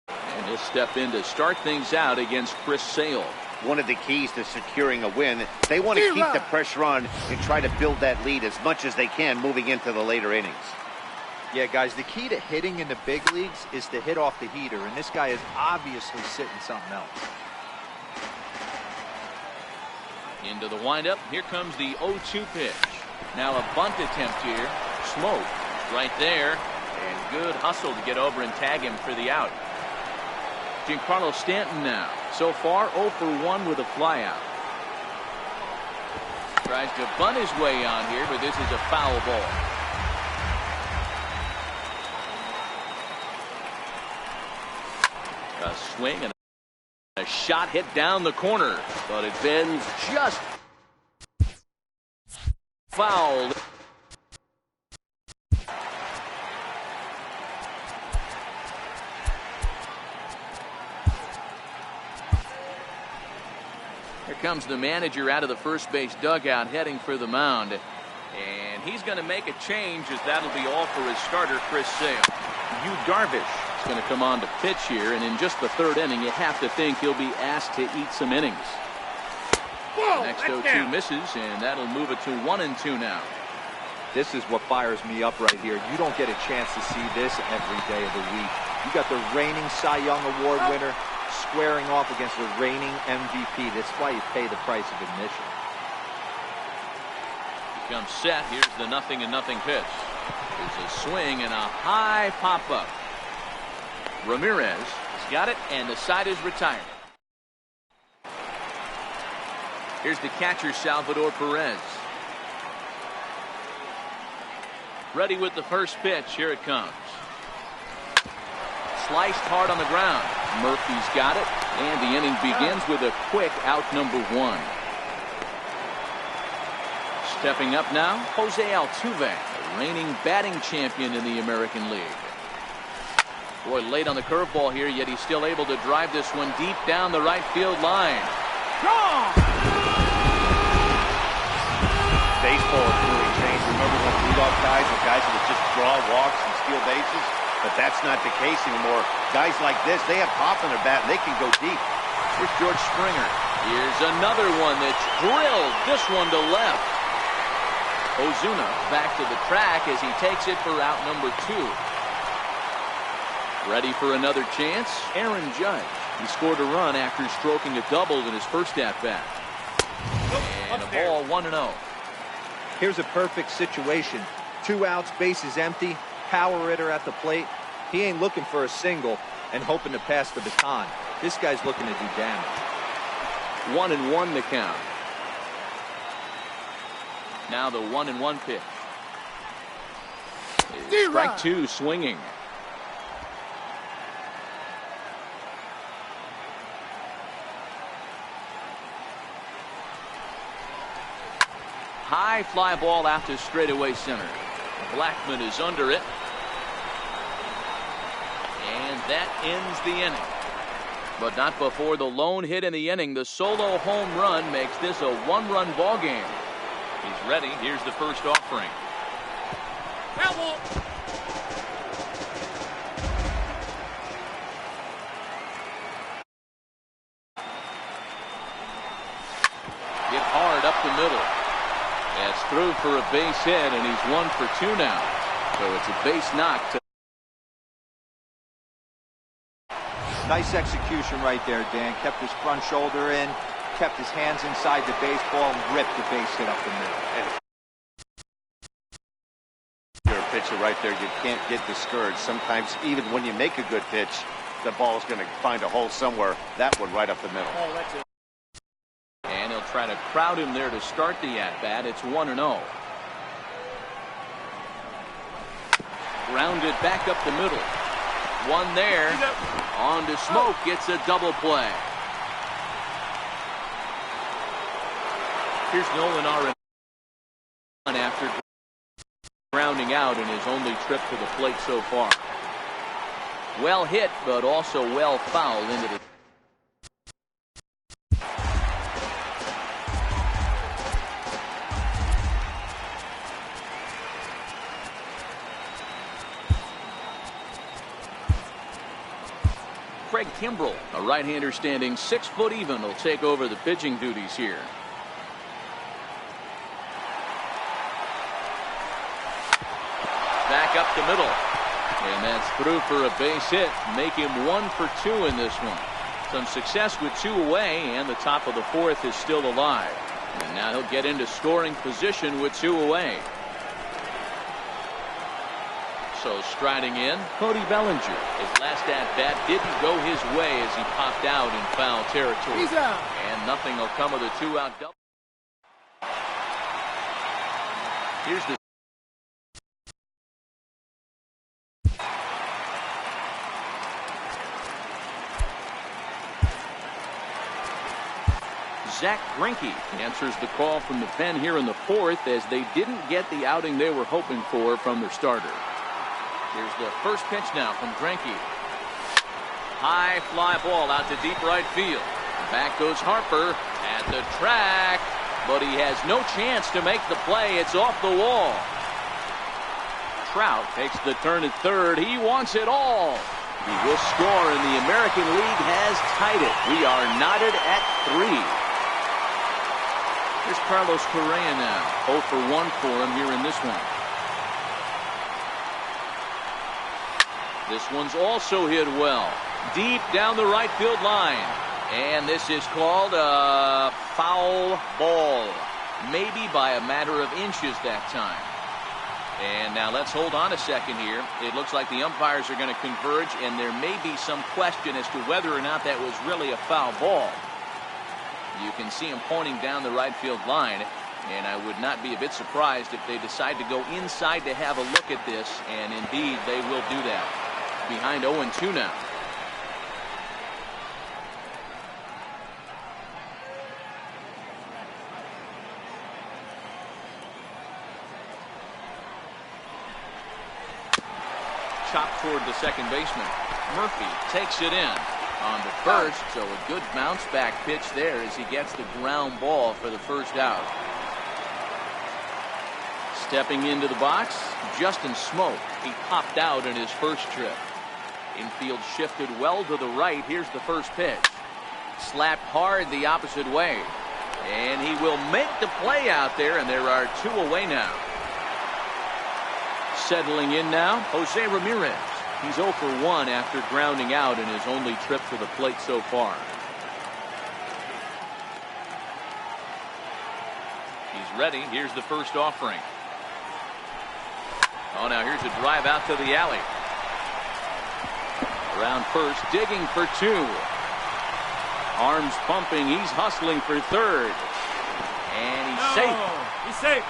And he'll step in to start things out against Chris Sale. One of the keys to securing a win, they want to keep the pressure on and try to build that lead as much as they can moving into the later innings. Yeah, guys, the key to hitting in the big leagues is to hit off the heater, and this guy is obviously sitting something else. Into the windup. Here comes the 0-2 pitch. Now a bunt attempt here. Smoke right there. And good hustle to get over and tag him for the out. Giancarlo Stanton now. So far 0 for 1 with a flyout. Tries to bunt his way on here, but this is a foul ball. A swing and a shot hit down the corner, but it bends just fouled. comes the manager out of the first base dugout heading for the mound. And he's going to make a change, as that'll be all for his starter, Chris Sale. Yu Darvish is going to come on to pitch here, and in just the third inning, you have to think he'll be asked to eat some innings. Whoa, Next that's 0-2 down. misses, and that'll move it to 1-2 now. This is what fires me up right here. You don't get a chance to see this every day of the week. You got the reigning Cy Young Award winner squaring off against the reigning MVP. That's why you pay the price of admission. Comes set. Here's the 0-0 pitch. There's a swing and a high pop-up. Ramirez has got it, and the side is retired. Here's the catcher, Salvador Perez. Ready with the first pitch. Here it comes. Sliced hard on the ground. Murphy's got it, and the inning begins with a quick out number 1. Stepping up now, Jose Altuve, the reigning batting champion in the American League. Boy, late on the curveball here, yet he's still able to drive this one deep down the right field line. Baseball has really changed. Remember when leadoff guys were guys that would just draw walks and steal bases? But that's not the case anymore. Guys like this, they have pop in their bat, and they can go deep. Here's George Springer. Here's another one that's drilled. This one to left. Ozuna back to the track as he takes it for out number 2. Ready for another chance? Aaron Judge. He scored a run after stroking a double in his first at-bat. And a ball 1-0. Here's a perfect situation. 2 outs, bases empty, power hitter at the plate. He ain't looking for a single and hoping to pass the baton. This guy's looking to do damage. 1-1 the count. Now the 1-1 pitch. Strike 2 swinging. High fly ball out to straightaway center. Blackman is under it. And that ends the inning. But not before the lone hit in the inning. The solo home run makes this a 1-run ball game. He's ready. Here's the first offering. Foul. Hit hard up the middle. That's through for a base hit, and he's 1 for 2 now. So it's a base knock. Nice execution right there, Dan. Kept his front shoulder in, kept his hands inside the baseball, and ripped the base hit up the middle. You're a pitcher right there. You can't get discouraged. Sometimes, even when you make a good pitch, the ball's going to find a hole somewhere. That one right up the middle. Oh, that's it. And he'll try to crowd him there to start the at-bat. It's 1-0. Grounded back up the middle. One there. On to Smoke. Gets a double play. Here's Nolan Arenado after grounding out in his only trip to the plate so far. Well hit, but also well fouled into the. Craig Kimbrell, a right-hander standing 6 foot even, will take over the pitching duties here. Back up the middle. And that's through for a base hit. Make him 1 for 2 in this one. Some success with 2 away, and the top of the 4th is still alive. And now he'll get into scoring position with 2 away. So striding in, Cody Bellinger. His last at-bat didn't go his way as he popped out in foul territory. He's out. And nothing will come of the 2-out double. Here's the Zach Greinke answers the call from the pen here in the 4th as they didn't get the outing they were hoping for from their starter. Here's the first pitch now from Greinke. High fly ball out to deep right field. Back goes Harper. At the track, but he has no chance to make the play. It's off the wall. Trout takes the turn at third. He wants it all. He will score, and the American League has tied it. We are knotted at 3. Here's Carlos Correa now. 0 for 1 for him here in this one. This one's also hit well. Deep down the right field line. And this is called a foul ball. Maybe by a matter of inches that time. And now let's hold on a second here. It looks like the umpires are going to converge, and there may be some question as to whether or not that was really a foul ball. You can see him pointing down the right field line, and I would not be a bit surprised if they decide to go inside to have a look at this, and indeed they will do that. Behind 0-2 now. Chopped toward the second baseman. Murphy takes it in on the first, so a good bounce back pitch there as he gets the ground ball for the first out. Stepping into the box, Justin Smoak. He popped out in his first trip. Infield shifted well to the right. Here's the first pitch. Slapped hard the opposite way. And he will make the play out there, and there are 2 away now. Settling in now, Jose Ramirez. He's 0 for 1 after grounding out in his only trip to the plate so far. He's ready. Here's the first offering. Oh, now here's a drive out to the alley. Around first, digging for 2. Arms pumping. He's hustling for third. And he's safe. He's safe.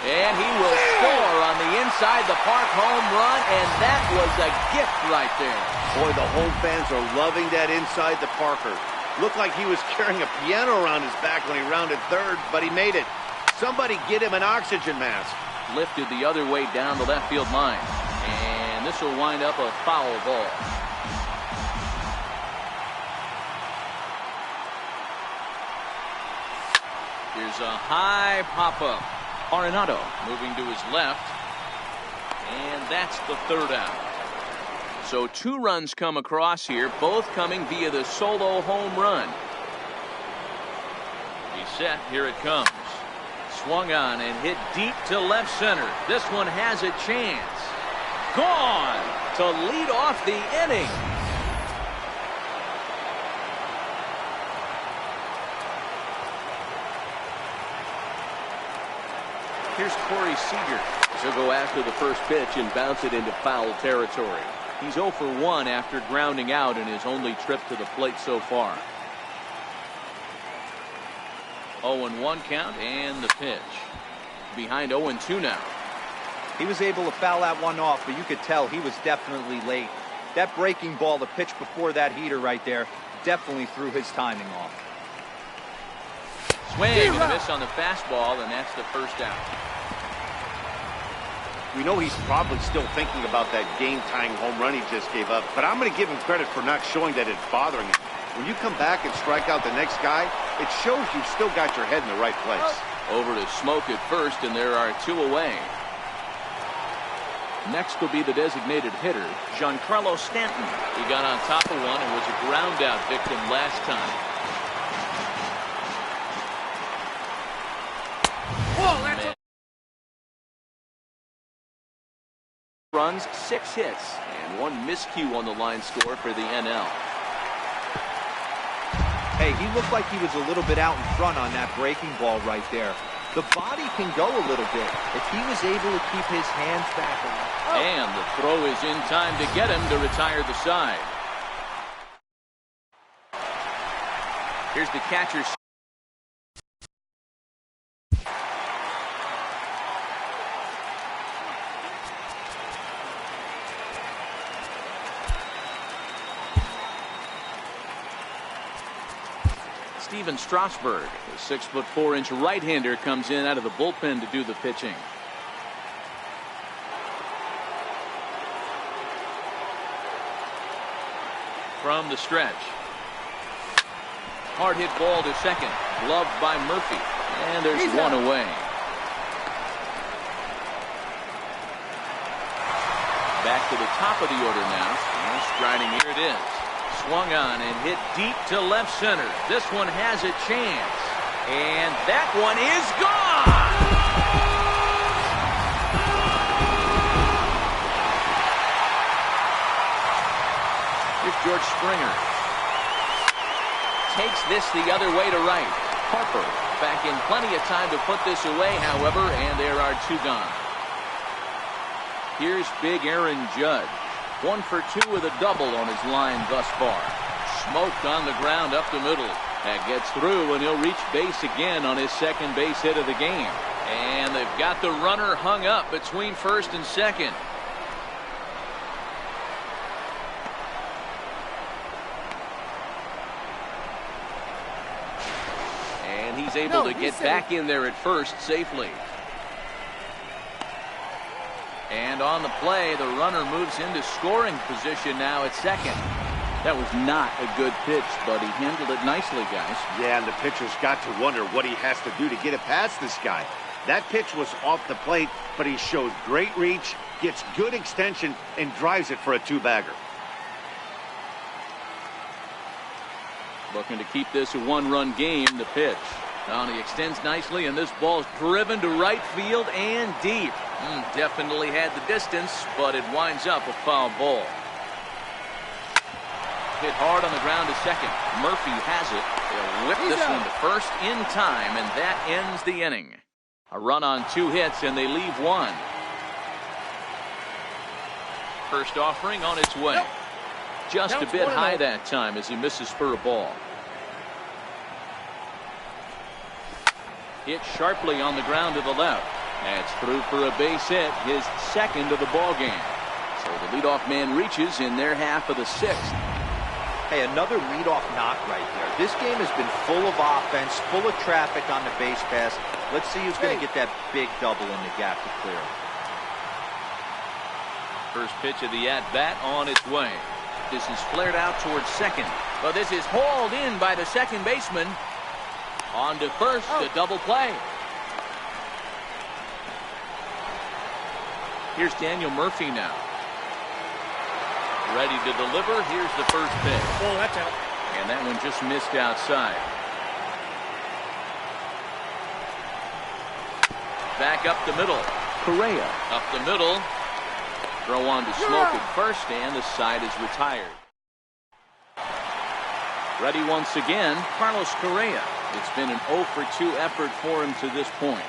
And he will score on the inside the park home run, and that was a gift right there. Boy, the home fans are loving that inside the Parker. Looked like he was carrying a piano around his back when he rounded third, but he made it. Somebody get him an oxygen mask. Lifted the other way down the left field line. And this will wind up a foul ball. Here's a high pop-up. Arenado moving to his left. And that's the third out. So 2 runs come across here, both coming via the solo home run. He's set. Here it comes. Swung on and hit deep to left center. This one has a chance. Gone to lead off the inning. Here's Corey Seager. He'll go after the first pitch and bounce it into foul territory. He's 0 for 1 after grounding out in his only trip to the plate so far. 0-1 count and the pitch. Behind 0-2 now. He was able to foul that one off, but you could tell he was definitely late. That breaking ball, the pitch before that heater right there, definitely threw his timing off. Swing and a miss on the fastball, and that's the first out. We know he's probably still thinking about that game-tying home run he just gave up, but I'm going to give him credit for not showing that it's bothering him. When you come back and strike out the next guy, it shows you've still got your head in the right place. Over to Smoak at first, and there are 2 away. Next will be the designated hitter, Giancarlo Stanton. He got on top of one and was a ground out victim last time. Runs, 6 hits, and 1 miscue on the line score for the NL. Hey, he looked like he was a little bit out in front on that breaking ball right there. The body can go a little bit if he was able to keep his hands back. And the throw is in time to get him to retire the side. Here's the catcher. Steven Strasburg, the 6'4" right-hander, comes in out of the bullpen to do the pitching. From the stretch. Hard hit ball to second. Gloved by Murphy. And there's one away. Back to the top of the order now. And striding, here it is. Swung on and hit deep to left center. This one has a chance. And that one is gone! Here's George Springer. Takes this the other way to right. Harper back in plenty of time to put this away, however, and there are two gone. Here's big Aaron Judge. 1 for 2 with a double on his line thus far. Smoked on the ground up the middle. That gets through, and he'll reach base again on his second base hit of the game. And they've got the runner hung up between first and second. And he's able to get back in there at first safely. And on the play, the runner moves into scoring position now at second. That was not a good pitch, but he handled it nicely, guys. Yeah, and the pitcher's got to wonder what he has to do to get it past this guy. That pitch was off the plate, but he showed great reach, gets good extension, and drives it for a two-bagger. Looking to keep this a one-run game, the pitch. Now he extends nicely, and this ball's driven to right field and deep. Definitely had the distance, but it winds up a foul ball. Hit hard on the ground to second. Murphy has it. They'll whip this one to first in time, and that ends the inning. A run on 2 hits, and they leave 1. First offering on its way. Just a bit high that time as he misses for a ball. Hit sharply on the ground to the left. That's through for a base hit, his second of the ball game. So the leadoff man reaches in their half of the 6th. Hey, another leadoff knock right there. This game has been full of offense, full of traffic on the base pass. Let's see who's going to get that big double in the gap to clear. First pitch of the at-bat on its way. This is flared out towards second, but this is hauled in by the second baseman. On to first, the double play. Here's Daniel Murphy now. Ready to deliver. Here's the first pitch. Oh, that's out. And that one just missed outside. Back up the middle. Correa up the middle. Throw on to Smoke at first, and the side is retired. Ready once again, Carlos Correa. It's been an 0 for 2 effort for him to this point.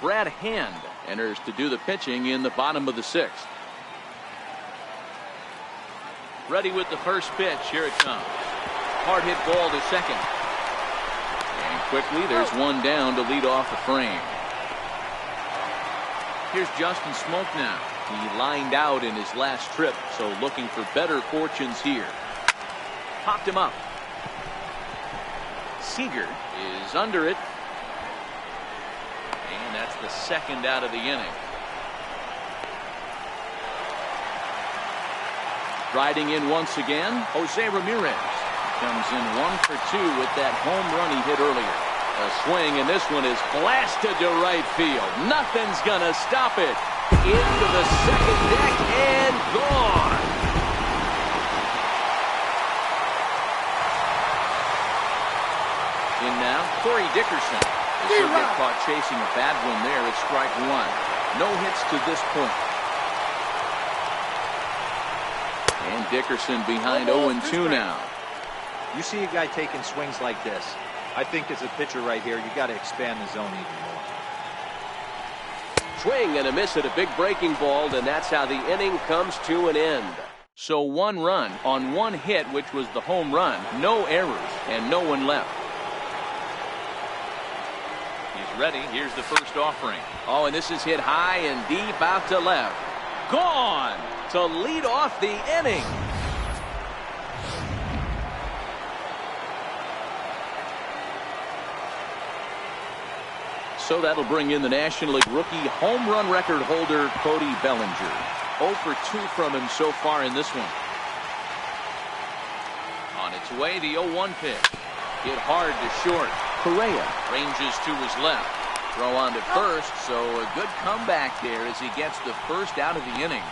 Brad Hand enters to do the pitching in the bottom of the 6th. Ready with the first pitch. Here it comes. Hard hit ball to second. And quickly there's one down to lead off the frame. Here's Justin Smoke now. He lined out in his last trip, so looking for better fortunes here. Popped him up. Seager is under it. And that's the second out of the inning. Riding in once again, Jose Ramirez. Comes in 1 for 2 with that home run he hit earlier. A swing, and this one is blasted to right field. Nothing's gonna stop it. Into the second deck and gone. In now, Corey Dickerson. He'll get caught chasing a bad one there at strike 1. No hits to this point. And Dickerson behind 0-2 now. You see a guy taking swings like this. I think as a pitcher right here, you got to expand the zone even more. Swing and a miss at a big breaking ball, and that's how the inning comes to an end. So 1 run on 1 hit, which was the home run. No errors and no one left. ready. Here's the first offering. Oh, and this is hit high and deep out to left. Gone to lead off the inning. So that'll bring in the National League rookie home run record holder Cody Bellinger. 0 for 2 from him so far in this one. On its way, the 0-1 pitch. Hit hard to short. Correa ranges to his left. Throw on to first, so a good comeback there as he gets the first out of the inning.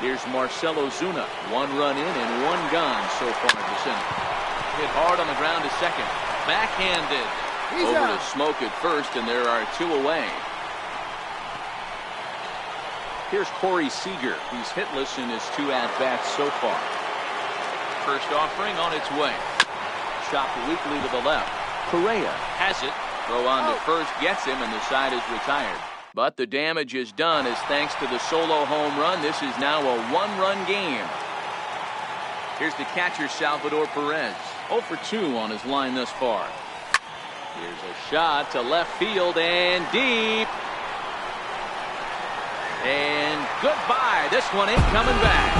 Here's Marcell Ozuna. 1 run in and 1 gone so far this inning. Hit hard on the ground to second. Backhanded. Over to Smoke at first, and there are 2 away. Here's Corey Seager. He's hitless in his 2 at-bats so far. First offering on its way. Chopped weakly to the left. Correa has it. Throw on to first, gets him, and the side is retired. But the damage is done as thanks to the solo home run, this is now a 1-run game. Here's the catcher, Salvador Perez. 0 for 2 on his line thus far. Here's a shot to left field and deep. And goodbye. This one ain't coming back.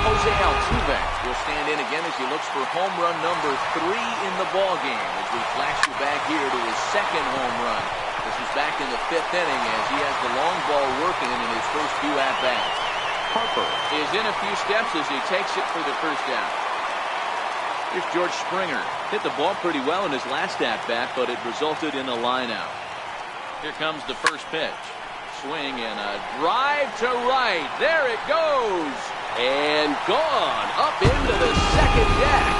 Jose Altuve will stand in again as he looks for home run number 3 in the ballgame. As we flash you back here to his 2nd home run. This is back in the 5th inning as he has the long ball working in his first few at-bats. Harper is in a few steps as he takes it for the first down. Here's George Springer. Hit the ball pretty well in his last at-bat, but it resulted in a line-out. Here comes the first pitch. Swing and a drive to right. There it goes. And gone up into the second deck.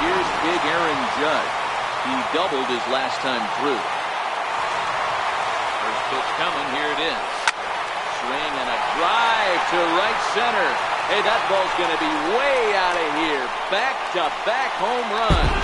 Here's big Aaron Judge. He doubled his last time through. First pitch coming. Here it is. Swing and a drive to right center. Hey, that ball's going to be way out of here. Back-to-back home runs.